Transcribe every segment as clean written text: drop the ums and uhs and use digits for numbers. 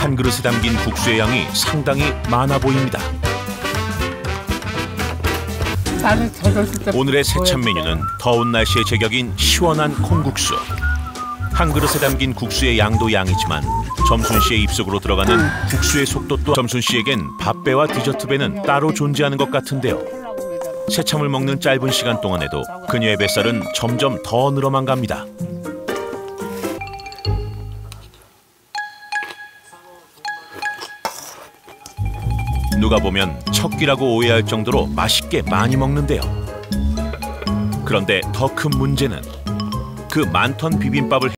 한 그릇에 담긴 국수의 양이 상당히 많아 보입니다. 오늘의 세찬 메뉴는 더운 날씨의 제격인 시원한 콩국수. 한 그릇에 담긴 국수의 양도 양이지만 점순 씨의 입속으로 들어가는 국수의 속도 또한 점순 씨에겐 밥배와 디저트배는 따로 존재하는 것 같은데요. 새참을 먹는 짧은 시간 동안에도 그녀의 뱃살은 점점 더 늘어만 갑니다. 누가 보면 척기라고 오해할 정도로 맛있게 많이 먹는데요. 그런데 더 큰 문제는 그 만턴 비빔밥을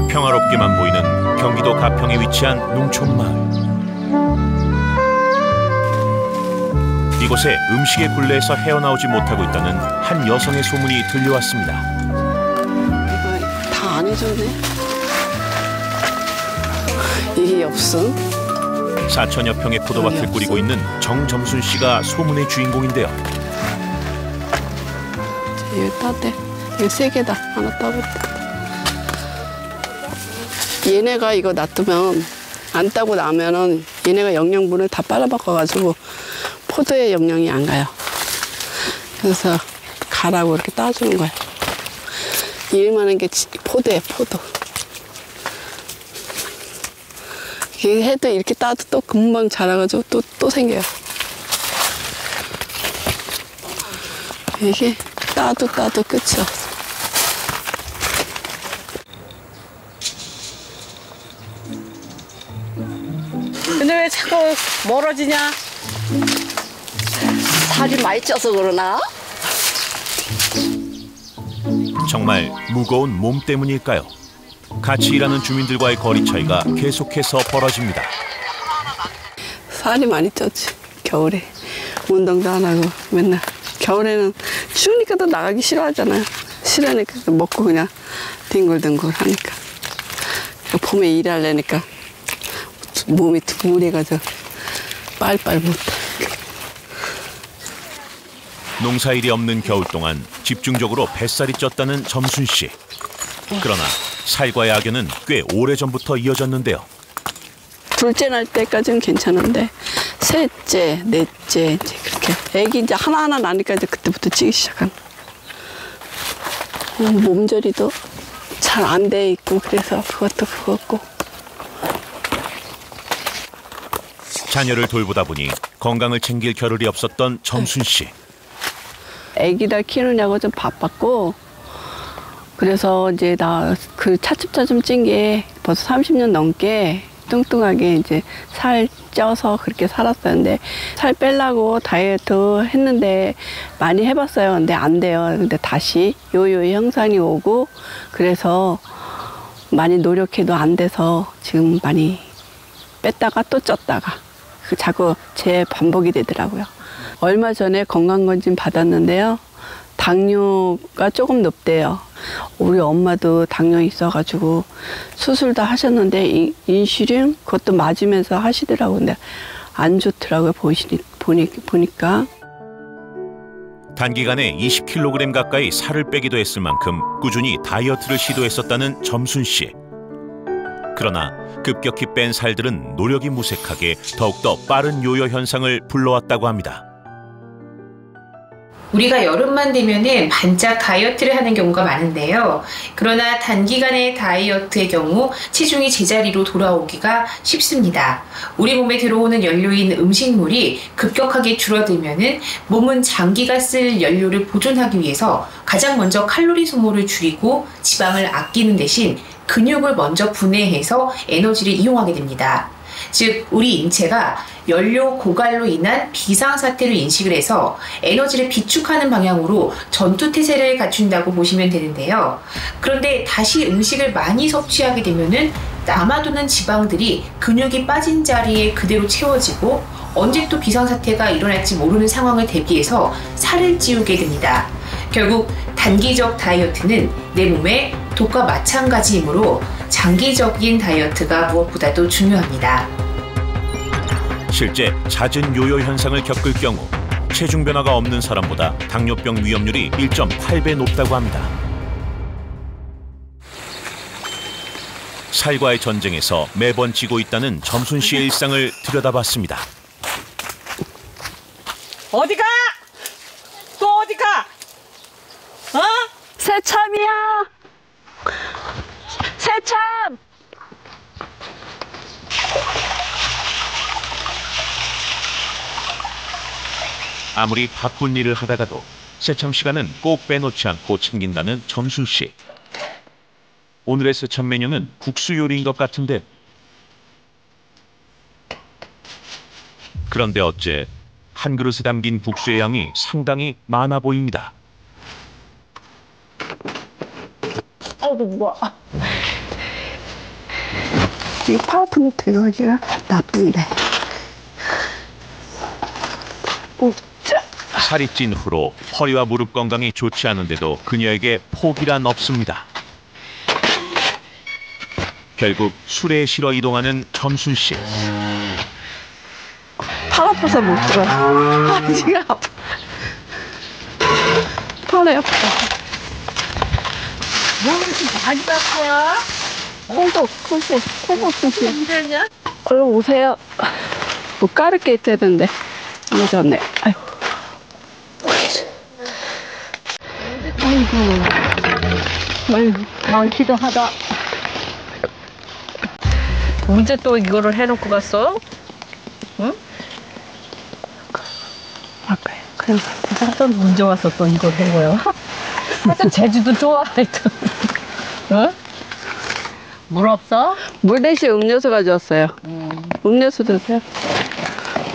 평화롭게만 보이는 경기도 가평에 위치한 농촌 마을. 이곳에 음식의 굴레에서 헤어나오지 못하고 있다는 한 여성의 소문이 들려왔습니다. 이거 다 안 해줬네. 이게 없음. 4천여 평의 포도밭을 꾸리고 있는 정점순 씨가 소문의 주인공인데요. 이거 따대. 이거 3개다. 하나 따볼까. 얘네가 이거 놔두면 안 따고 나면은 얘네가 영양분을 다 빨아먹어가지고 포도에 영양이 안 가요. 그래서 가라고 이렇게 따주는 거야. 일만한 게 포도예요, 포도. 이게 해도 이렇게 따도 또 금방 자라가지고 또 생겨요. 이게 따도 끝이 없어. 근데 왜 자꾸 멀어지냐? 살이 많이 쪄서 그러나? 정말 무거운 몸 때문일까요? 같이 일하는 주민들과의 거리 차이가 계속해서 벌어집니다. 살이 많이 쪘지. 겨울에 운동도 안 하고 맨날. 겨울에는 추우니까 또 나가기 싫어하잖아요. 싫으니까 먹고 그냥 뒹굴뒹굴 하니까. 봄에 일하려니까 몸이 둥글해가지고 빨빨 못해. 농사일이 없는 겨울 동안 집중적으로 뱃살이 쪘다는 점순 씨. 그러나 살과의 악연은 꽤 오래전부터 이어졌는데요. 둘째 날 때까지는 괜찮은데 셋째, 넷째 이제 그렇게 애기 이제 하나하나 나니까 이제 그때부터 찌기 시작한. 몸조리도 잘 안 돼 있고 그래서 그것도 그렇고. 자녀를 돌보다 보니 건강을 챙길 겨를이 없었던 점순 씨. 애기다 키우느냐고 좀 바빴고 그래서 이제 나 그 차츰차츰 찐 게 벌써 30년 넘게 뚱뚱하게 이제 살 쪄서 그렇게 살았었는데 살 빼려고 다이어트 했는데 많이 해봤어요. 근데 안 돼요. 근데 다시 요요 형상이 오고 그래서 많이 노력해도 안 돼서 지금 많이 뺐다가 또 쪘다가 자꾸 재반복이 되더라고요. 얼마 전에 건강검진 받았는데요. 당뇨가 조금 높대요. 우리 엄마도 당뇨 있어가지고 수술도 하셨는데 인슐린 그것도 맞으면서 하시더라고요. 근데 안 좋더라고요. 보니까. 단기간에 20kg 가까이 살을 빼기도 했을 만큼 꾸준히 다이어트를 시도했었다는 점순 씨. 그러나 급격히 뺀 살들은 노력이 무색하게 더욱더 빠른 요요 현상을 불러왔다고 합니다. 우리가 여름만 되면은 반짝 다이어트를 하는 경우가 많은데요. 그러나 단기간의 다이어트의 경우 체중이 제자리로 돌아오기가 쉽습니다. 우리 몸에 들어오는 연료인 음식물이 급격하게 줄어들면은 몸은 장기가 쓸 연료를 보존하기 위해서 가장 먼저 칼로리 소모를 줄이고 지방을 아끼는 대신 근육을 먼저 분해해서 에너지를 이용하게 됩니다. 즉 우리 인체가 연료 고갈로 인한 비상사태를 인식을 해서 에너지를 비축하는 방향으로 전투태세를 갖춘다고 보시면 되는데요. 그런데 다시 음식을 많이 섭취하게 되면은 남아도는 지방들이 근육이 빠진 자리에 그대로 채워지고 언제 또 비상사태가 일어날지 모르는 상황을 대비해서 살을 찌우게 됩니다. 결국 단기적 다이어트는 내 몸에 독과 마찬가지이므로 장기적인 다이어트가 무엇보다도 중요합니다. 실제 잦은 요요 현상을 겪을 경우 체중 변화가 없는 사람보다 당뇨병 위험률이 1.8배 높다고 합니다. 살과의 전쟁에서 매번 지고 있다는 점순 씨의 일상을 들여다봤습니다. 어디 가? 또 어디 가? 어? 새참이야. 새참. 아무리 바쁜 일을 하다가도 새참 시간은 꼭 빼놓지 않고 챙긴다는 점순 씨. 오늘의 새참 메뉴는 국수 요리인 것 같은데. 그런데 어째 한 그릇에 담긴 국수의 양이 상당히 많아 보입니다. 이 파우프는 들어가기가 나쁜데. 살이 찐 후로 허리와 무릎 건강이 좋지 않은데도 그녀에게 포기란 없습니다. 결국 술에 실어 이동하는 점순 씨. 팔 아파서 못 들어. 지금 아파. 팔이 아파. 뭐 이렇게 많이 땄어? 콩국 힘들냐? 얼른 오세요. 뭐 까를 게 있어야 되는데. 안 오셨네. 아이고. 아이고. 많기도 하다. 언제 또 이거를 해놓고 갔어? 응? 아까요. 그냥 하여튼 언제 와서 또 이걸 한 거야? 하여튼 제주도 좋아. 하여튼. 어? 물 없어? 물 대신 음료수 가져왔어요. 음료수 드세요.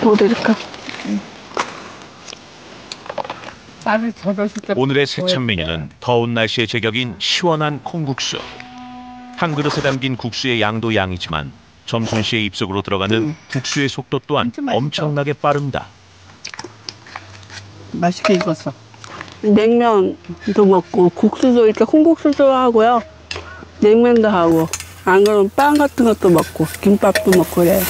뭐 드릴까? 나를 저러실 때. 오늘의 새참 메뉴는 더운 날씨의 제격인 시원한 콩국수. 한 그릇에 담긴 국수의 양도 양이지만 점순 씨의 입속으로 들어가는 국수의 속도 또한 진짜 맛있어. 엄청나게 빠릅니다. 맛있게 익었어. 냉면도 먹고 국수도 이렇게 콩국수도 하고요. 냉면도 하고 안 그러면 빵 같은 것도 먹고 김밥도 먹고 그래요.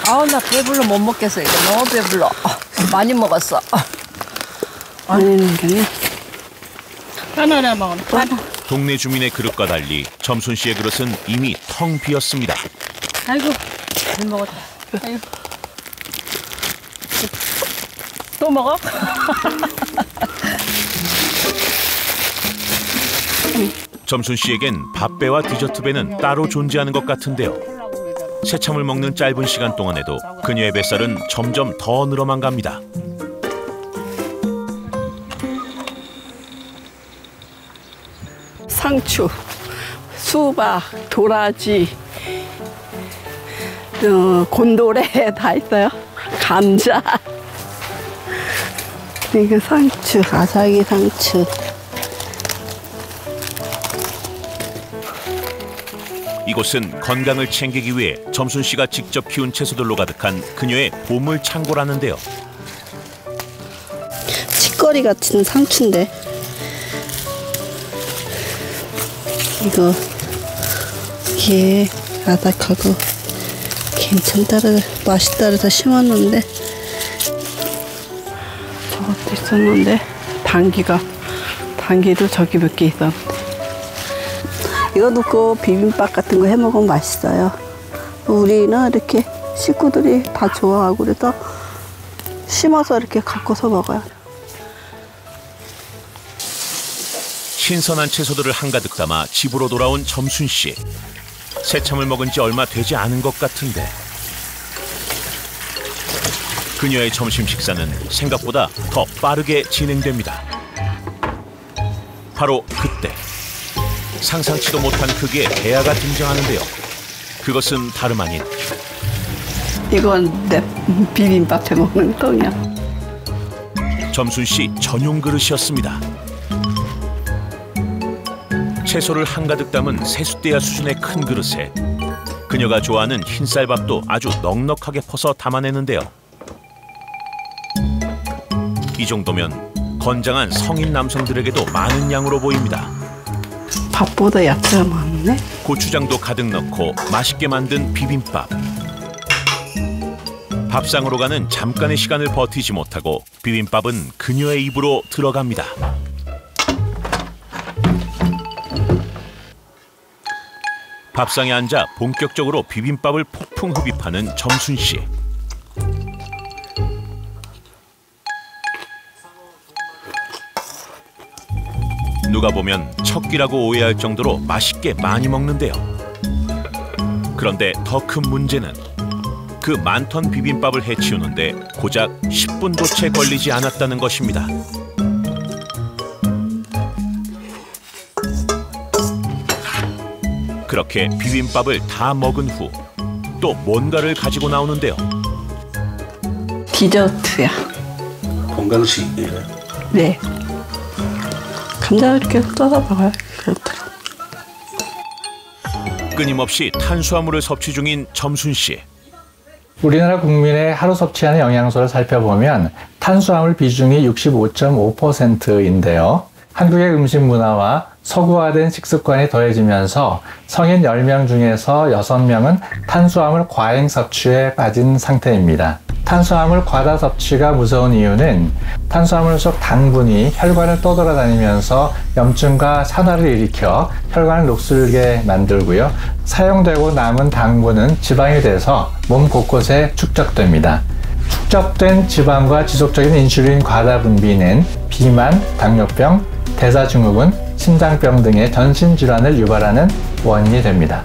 아우 나 배불러 못 먹겠어. 이거 너무 배불러. 많이 먹었어. 아니는 게 하나나 먹어. 하나. 동네 주민의 그릇과 달리 점순 씨의 그릇은 이미 텅 비었습니다. 아이고 잘 먹었다. 아이고. 또 먹어? 점순 씨에겐 밥배와 디저트배는 따로 존재하는 것 같은데요. 새참을 먹는 짧은 시간 동안에도 그녀의 뱃살은 점점 더 늘어만 갑니다. 상추, 수박, 도라지, 곤도레 다 있어요. 감자. 이거 상추, 아삭이 상추. 이곳은 건강을 챙기기 위해 점순 씨가 직접 키운 채소들로 가득한 그녀의 보물 창고라는데요. 치거리 같은 상추인데 이게 아삭하고 괜찮다를 맛있다 그래서 심었는데 저것도 있었는데 당기도 저기 몇 개 있었는데 이거 넣고 비빔밥 같은 거 해 먹으면 맛있어요. 우리는 이렇게 식구들이 다 좋아하고 그래서 심어서 이렇게 갖고서 먹어요. 신선한 채소들을 한가득 담아 집으로 돌아온 점순 씨. 새참을 먹은 지 얼마 되지 않은 것 같은데 그녀의 점심 식사는 생각보다 더 빠르게 진행됩니다. 바로 그때 상상치도 못한 크기의 대야가 등장하는데요. 그것은 다름 아닌 이건 내 비빔밥 해 먹는 통이야. 점순 씨 전용 그릇이었습니다. 채소를 한가득 담은 세숫대야 수준의 큰 그릇에 그녀가 좋아하는 흰쌀밥도 아주 넉넉하게 퍼서 담아내는데요. 이 정도면 건장한 성인 남성들에게도 많은 양으로 보입니다. 밥보다 야채가 많네. 고추장도 가득 넣고 맛있게 만든 비빔밥. 밥상으로 가는 잠깐의 시간을 버티지 못하고 비빔밥은 그녀의 입으로 들어갑니다. 밥상에 앉아 본격적으로 비빔밥을 폭풍 흡입하는 점순 씨. 누가 보면 첫 끼라고 오해할 정도로 맛있게 많이 먹는데요. 그런데 더 큰 문제는 그 많던 비빔밥을 해치우는데 고작 10분도 채 걸리지 않았다는 것입니다. 그렇게 비빔밥을 다 먹은 후 또 뭔가를 가지고 나오는데요. 디저트야. 건강식이래. 네. 감자 이렇게 써서 먹어요. 그렇더라. 끊임없이 탄수화물을 섭취 중인 점순 씨. 우리나라 국민의 하루 섭취하는 영양소를 살펴보면 탄수화물 비중이 65.5%인데요. 한국의 음식 문화와 서구화된 식습관이 더해지면서 성인 10명 중에서 6명은 탄수화물 과잉 섭취에 빠진 상태입니다. 탄수화물 과다 섭취가 무서운 이유는 탄수화물 속 당분이 혈관을 떠돌아다니면서 염증과 산화를 일으켜 혈관을 녹슬게 만들고요. 사용되고 남은 당분은 지방이 돼서 몸 곳곳에 축적됩니다. 축적된 지방과 지속적인 인슐린 과다 분비는 비만, 당뇨병, 대사증후군, 심장병 등의 전신 질환을 유발하는 원인이 됩니다.